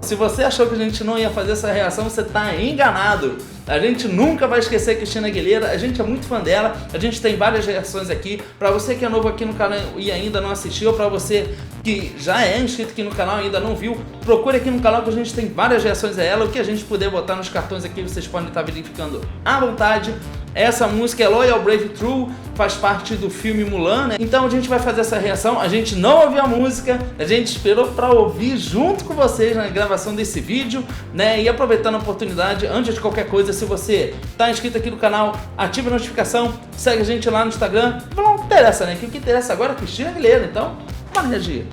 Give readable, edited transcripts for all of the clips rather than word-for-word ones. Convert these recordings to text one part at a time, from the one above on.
Se você achou que a gente não ia fazer essa reação, você tá enganado. A gente nunca vai esquecer a Christina Aguilera, a gente é muito fã dela, a gente tem várias reações aqui. Pra você que é novo aqui no canal e ainda não assistiu, ou pra você que já é inscrito aqui no canal e ainda não viu, procure aqui no canal que a gente tem várias reações a ela. O que a gente puder botar nos cartões aqui, vocês podem estar verificando à vontade. Essa música é Loyal, Brave, True, faz parte do filme Mulan, né? Então a gente vai fazer essa reação. A gente não ouviu a música, a gente esperou para ouvir junto com vocês na gravação desse vídeo, né? E aproveitando a oportunidade, antes de qualquer coisa, se você tá inscrito aqui no canal, ative a notificação, segue a gente lá no Instagram. Não interessa, né? O que interessa agora é a Christina Aguilera, então bora reagir.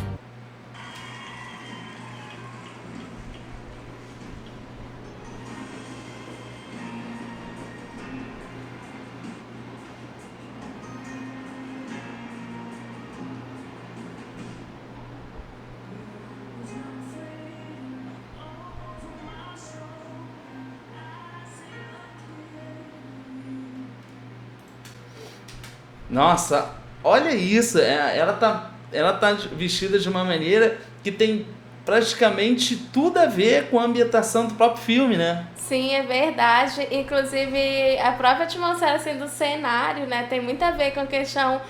Nossa, olha isso, ela tá vestida de uma maneira que tem praticamente tudo a ver com a ambientação do próprio filme, né? Sim, é verdade. Inclusive, a própria atmosfera assim, do cenário, né, tem muito a ver com a questão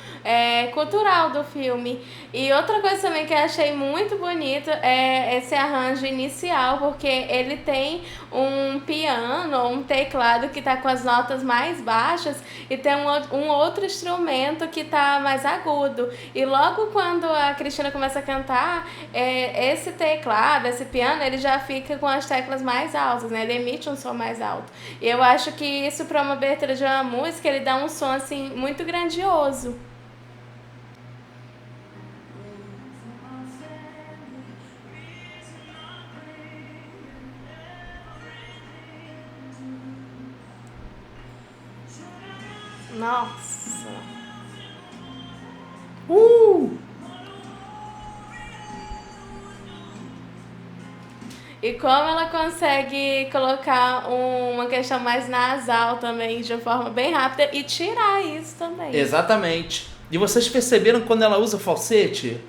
cultural do filme. E outra coisa também que eu achei muito bonito é esse arranjo inicial, porque ele tem um piano, um teclado que está com as notas mais baixas e tem um outro instrumento que está mais agudo. E logo quando a Christina começa a cantar, esse teclado, esse piano, ele já fica com as teclas mais altas, né? Ele emite um som mais alto. E eu acho que isso, para uma abertura de uma música, ele dá um som assim muito grandioso. Nossa! E como ela consegue colocar uma questão mais nasal também, de uma forma bem rápida, e tirar isso também. Exatamente. E vocês perceberam quando ela usa falsete?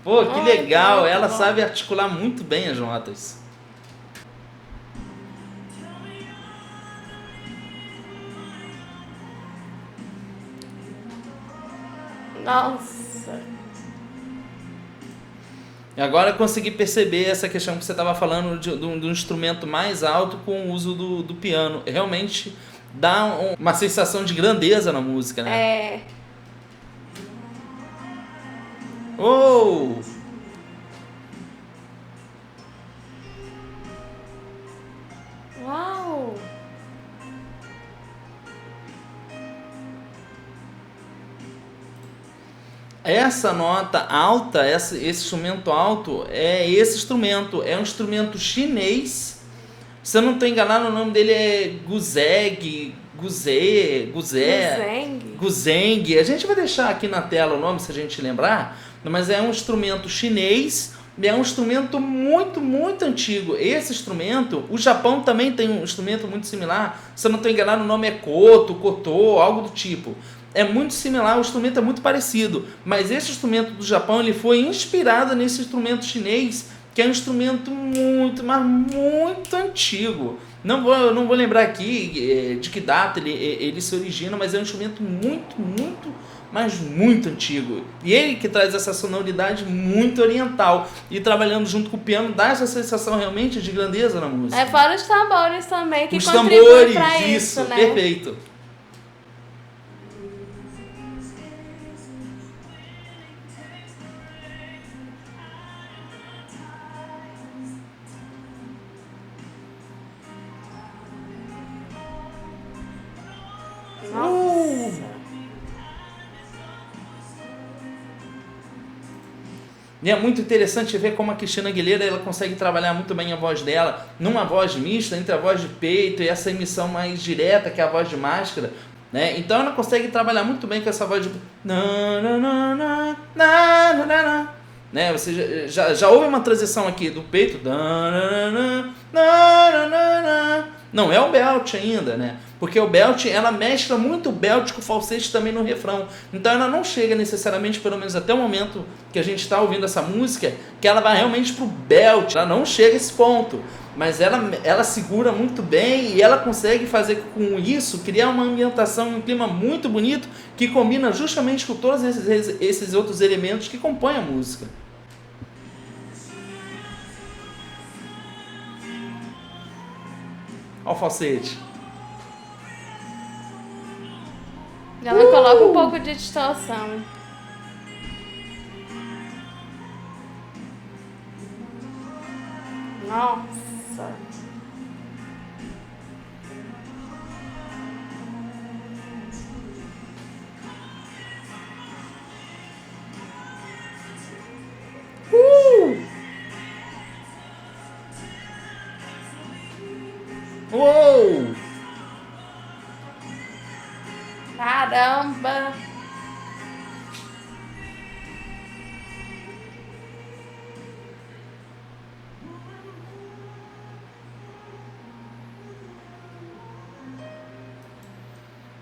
Pô, que legal, ela sabe articular muito bem as notas. Nossa! E agora eu consegui perceber essa questão que você estava falando do instrumento mais alto com o uso do piano. Realmente dá uma sensação de grandeza na música, né? É. Oh! Uau! Essa nota alta, esse instrumento alto, é um instrumento chinês. Se eu não estou enganado, o nome dele é Guzeng. A gente vai deixar aqui na tela o nome, se a gente lembrar, mas é um instrumento chinês, é um instrumento muito, muito antigo. Esse instrumento, o Japão também tem um instrumento muito similar, se eu não estou enganado, o nome é koto, kotô, algo do tipo. É muito similar, o instrumento é muito parecido, mas esse instrumento do Japão ele foi inspirado nesse instrumento chinês, que é um instrumento muito, mas muito antigo. Não vou lembrar aqui de que data ele se origina, mas é um instrumento muito, muito, mas muito antigo. E ele que traz essa sonoridade muito oriental. E trabalhando junto com o piano, dá essa sensação realmente de grandeza na música. Fora os tambores também, que os contribuem tambores, para isso, né? Perfeito. E é muito interessante ver como a Christina Aguilera ela consegue trabalhar muito bem a voz dela, numa voz mista entre a voz de peito e essa emissão mais direta, que é a voz de máscara, né? Então ela consegue trabalhar muito bem com essa voz de... né? Você já ouve uma transição aqui do peito, Não é o belt ainda, né? Porque o belt, ela mescla muito o belt com o falsete também no refrão. Então ela não chega necessariamente, pelo menos até o momento que a gente está ouvindo essa música, que ela vai realmente pro belt. Ela não chega a esse ponto. Mas ela segura muito bem e ela consegue fazer com isso, criar uma ambientação e um clima muito bonito que combina justamente com todos esses outros elementos que compõem a música. Olha o falsete. Ela coloca um pouco de distorção. Nossa. Uou! Caramba!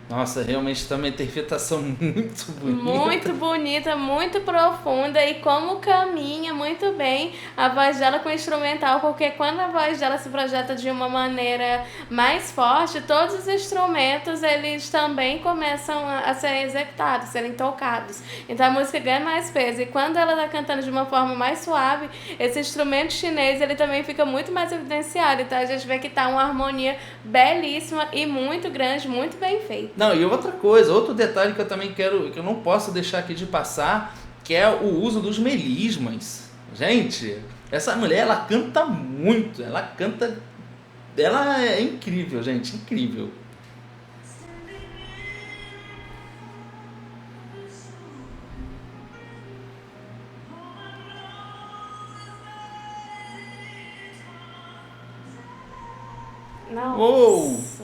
Nossa, realmente tá uma interpretação muito bonita. Muito bonita, muito profunda e como caminha muito bem a voz dela com o instrumental, porque quando a voz dela se projeta de uma maneira mais forte, todos os instrumentos eles também começam a ser executados, serem tocados. Então a música ganha mais peso e quando ela tá cantando de uma forma mais suave, esse instrumento chinês ele também fica muito mais evidenciado. Então a gente vê que tá uma harmonia belíssima e muito grande, muito bem feita. Não, e outra coisa, outro detalhe que eu também quero, que eu não posso deixar aqui de passar, que é o uso dos melismas. Gente, essa mulher, ela canta muito, ela é incrível, gente, incrível. Nossa. Uou!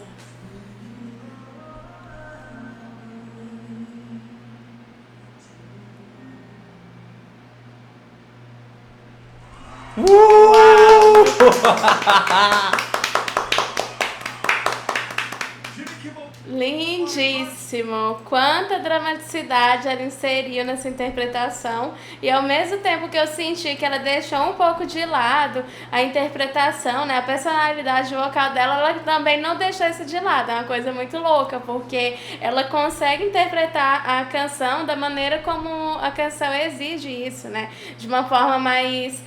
Lindíssimo! Quanta dramaticidade ela inseriu nessa interpretação e ao mesmo tempo que eu senti que ela deixou um pouco de lado a interpretação, né, a personalidade vocal dela, ela também não deixou isso de lado. É uma coisa muito louca, porque ela consegue interpretar a canção da maneira como a canção exige isso, né, de uma forma mais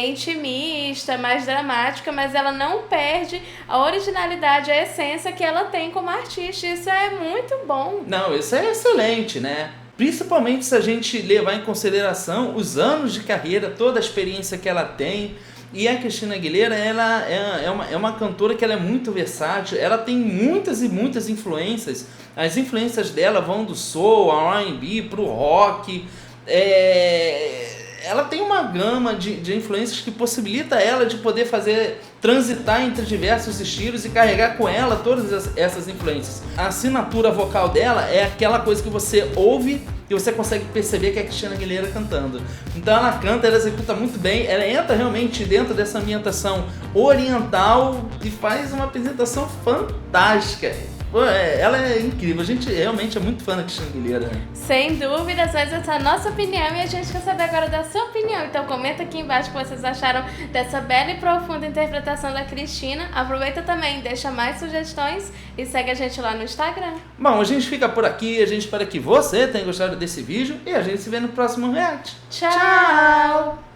intimista, mais dramática, mas ela não perde a originalidade, a essência que ela tem como artista. Isso é muito bom. Não, isso é excelente, né? Principalmente se a gente levar em consideração os anos de carreira, toda a experiência que ela tem. E a Christina Aguilera, ela é uma cantora que ela é muito versátil, ela tem muitas e muitas influências. As influências dela vão do soul, ao R&B, pro rock. Ela tem uma gama de influências que possibilita ela de poder transitar entre diversos estilos e carregar com ela todas essas influências. A assinatura vocal dela é aquela coisa que você ouve e você consegue perceber que é a Christina Aguilera cantando. Então ela canta, ela executa muito bem, ela entra realmente dentro dessa ambientação oriental e faz uma apresentação fantástica. Ela é incrível, a gente realmente é muito fã da Christina Aguilera, né? Sem dúvidas, mas essa é a nossa opinião e a gente quer saber agora da sua opinião. Então comenta aqui embaixo o que vocês acharam dessa bela e profunda interpretação da Christina. Aproveita também, deixa mais sugestões e segue a gente lá no Instagram. Bom, a gente fica por aqui, a gente espera que você tenha gostado desse vídeo e a gente se vê no próximo React. Tchau!